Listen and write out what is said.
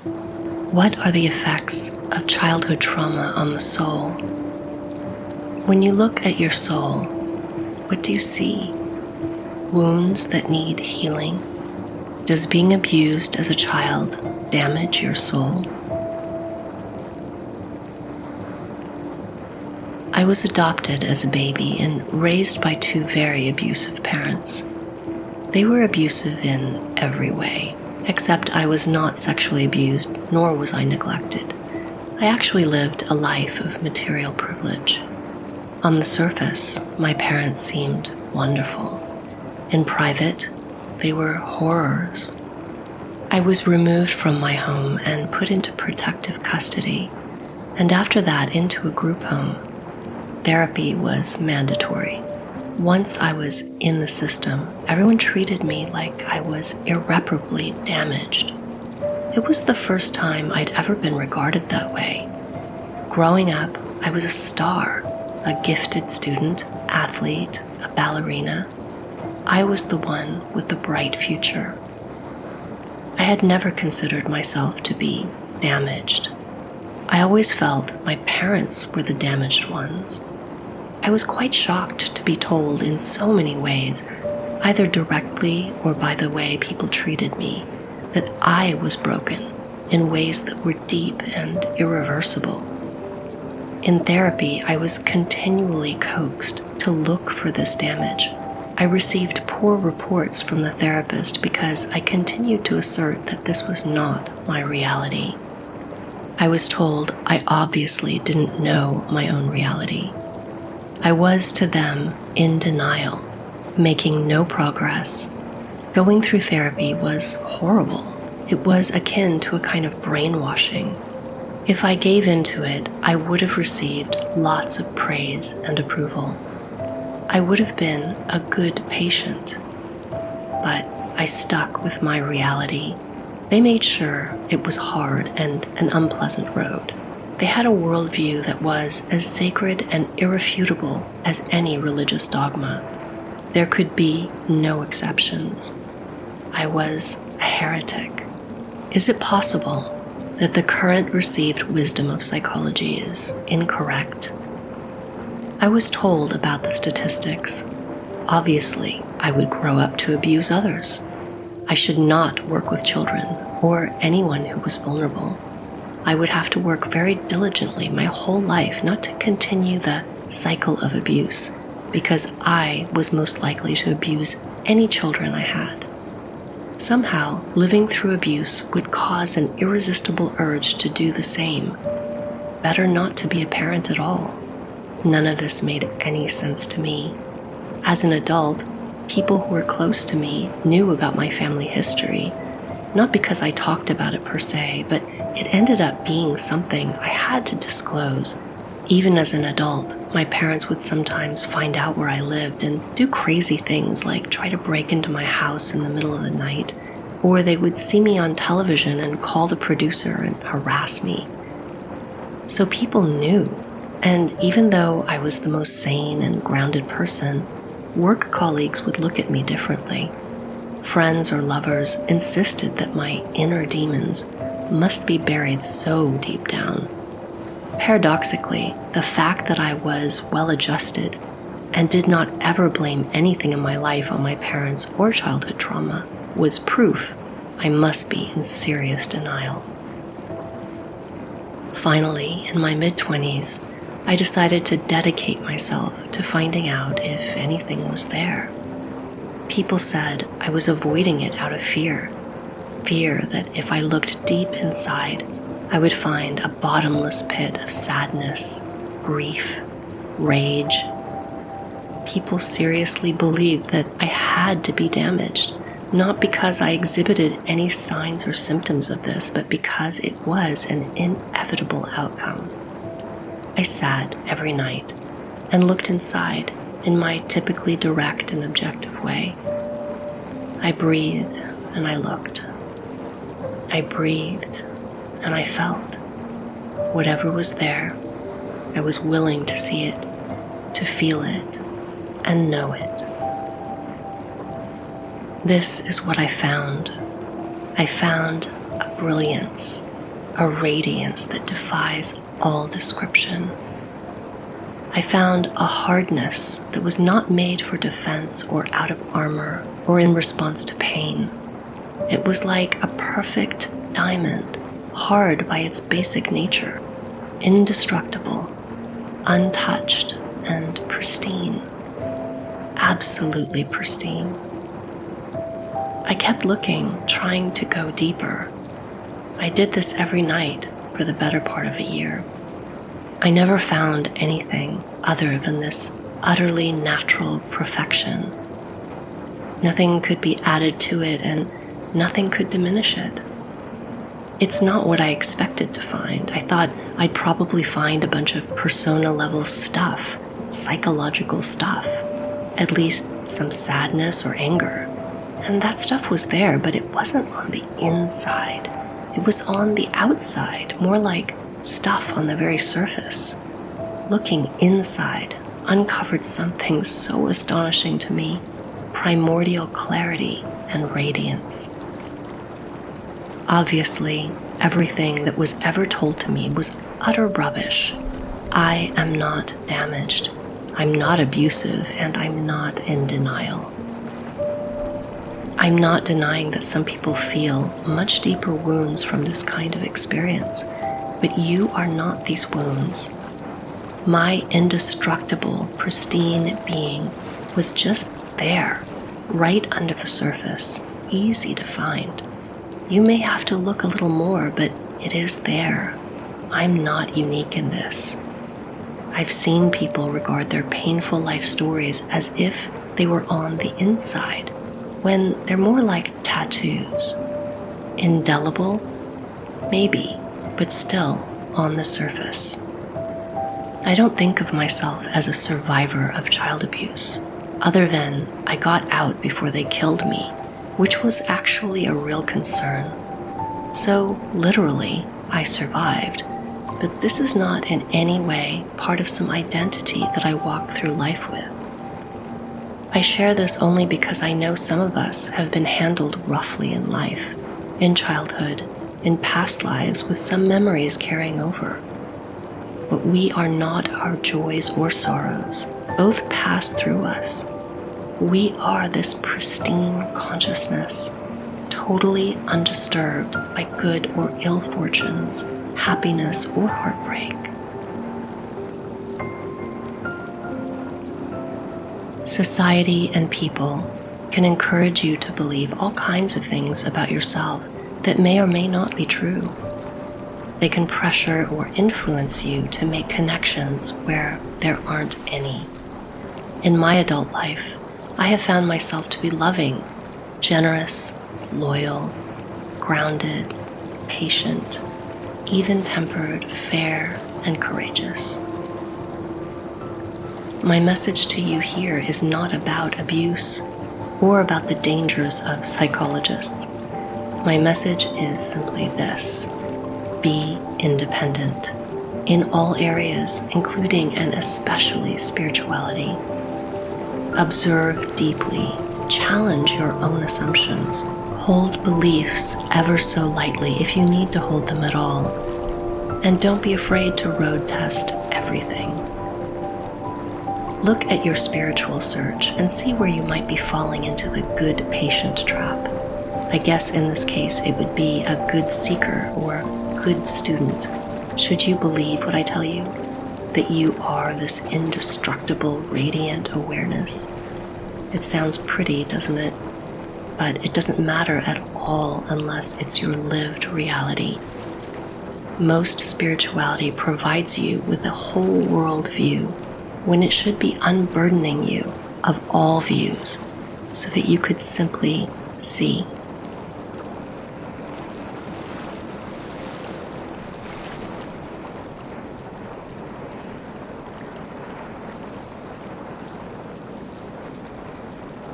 What are the effects of childhood trauma on the soul? When you look at your soul, what do you see? Wounds that need healing? Does being abused as a child damage your soul? I was adopted as a baby and raised by two very abusive parents. They were abusive in every way, except I was not sexually abused, nor was I neglected. I actually lived a life of material privilege. On the surface, my parents seemed wonderful. In private, they were horrors. I was removed from my home and put into protective custody, and after that into a group home. Therapy was mandatory. Once I was in the system, everyone treated me like I was irreparably damaged. It was the first time I'd ever been regarded that way. Growing up, I was a star, a gifted student, athlete, a ballerina. I was the one with the bright future. I had never considered myself to be damaged. I always felt my parents were the damaged ones. I was quite shocked to be told in so many ways, either directly or by the way people treated me, that I was broken in ways that were deep and irreversible. In therapy, I was continually coaxed to look for this damage. I received poor reports from the therapist because I continued to assert that this was not my reality. I was told I obviously didn't know my own reality. I was to them in denial, making no progress. Going through therapy was horrible. It was akin to a kind of brainwashing. If I gave into it, I would have received lots of praise and approval. I would have been a good patient. But I stuck with my reality. They made sure it was hard and an unpleasant road. They had a worldview that was as sacred and irrefutable as any religious dogma. There could be no exceptions. I was a heretic. Is it possible that the current received wisdom of psychology is incorrect? I was told about the statistics. Obviously, I would grow up to abuse others. I should not work with children or anyone who was vulnerable. I would have to work very diligently my whole life not to continue the cycle of abuse, because I was most likely to abuse any children I had. Somehow, living through abuse would cause an irresistible urge to do the same. Better not to be a parent at all. None of this made any sense to me. As an adult, people who were close to me knew about my family history, not because I talked about it per se, but it ended up being something I had to disclose. Even as an adult, my parents would sometimes find out where I lived and do crazy things like try to break into my house in the middle of the night, or they would see me on television and call the producer and harass me. So people knew, and even though I was the most sane and grounded person, work colleagues would look at me differently. Friends or lovers insisted that my inner demons must be buried so deep down. Paradoxically, the fact that I was well-adjusted and did not ever blame anything in my life on my parents or childhood trauma was proof I must be in serious denial. Finally, in my mid-20s, I decided to dedicate myself to finding out if anything was there. People said I was avoiding it out of fear that if I looked deep inside, I would find a bottomless pit of sadness, grief, rage. People seriously believed that I had to be damaged, not because I exhibited any signs or symptoms of this, but because it was an inevitable outcome. I sat every night and looked inside in my typically direct and objective way. I breathed and I looked. I breathed and I felt. Whatever was there, I was willing to see it, to feel it, and know it. This is what I found. I found a brilliance a radiance that defies all description. I found a hardness that was not made for defense or out of armor or in response to pain. It was like a perfect diamond, hard by its basic nature, indestructible, untouched, and pristine. Absolutely pristine. I kept looking, trying to go deeper. I did this every night for the better part of a year. I never found anything other than this utterly natural perfection. Nothing could be added to it, and nothing could diminish it. It's not what I expected to find. I thought I'd probably find a bunch of persona-level stuff, psychological stuff, at least some sadness or anger. And that stuff was there, but it wasn't on the inside. It was on the outside, more like stuff on the very surface. Looking inside uncovered something so astonishing to me, primordial clarity and radiance. Obviously, everything that was ever told to me was utter rubbish. I am not damaged. I'm not abusive, and I'm not in denial. I'm not denying that some people feel much deeper wounds from this kind of experience, but you are not these wounds. My indestructible, pristine being was just there, right under the surface, easy to find. You may have to look a little more, but it is there. I'm not unique in this. I've seen people regard their painful life stories as if they were on the inside, when they're more like tattoos. Indelible? Maybe, but still on the surface. I don't think of myself as a survivor of child abuse, other than I got out before they killed me, which was actually a real concern. So, literally, I survived, but this is not in any way part of some identity that I walk through life with. I share this only because I know some of us have been handled roughly in life, in childhood, in past lives, with some memories carrying over. But we are not our joys or sorrows. Both pass through us. We are this pristine consciousness, totally undisturbed by good or ill fortunes, happiness or heartbreak. Society and people can encourage you to believe all kinds of things about yourself that may or may not be true. They can pressure or influence you to make connections where there aren't any. In my adult life, I have found myself to be loving, generous, loyal, grounded, patient, even-tempered, fair, and courageous. My message to you here is not about abuse or about the dangers of psychologists. My message is simply this: be independent in all areas, including and especially spirituality. Observe deeply, challenge your own assumptions, hold beliefs ever so lightly if you need to hold them at all, and don't be afraid to road test everything. Look at your spiritual search and see where you might be falling into the good patient trap. I guess in this case it would be a good seeker or good student. Should you believe what I tell you? That you are this indestructible, radiant awareness? It sounds pretty, doesn't it? But it doesn't matter at all unless it's your lived reality. Most spirituality provides you with a whole world view, when it should be unburdening you of all views so that you could simply see.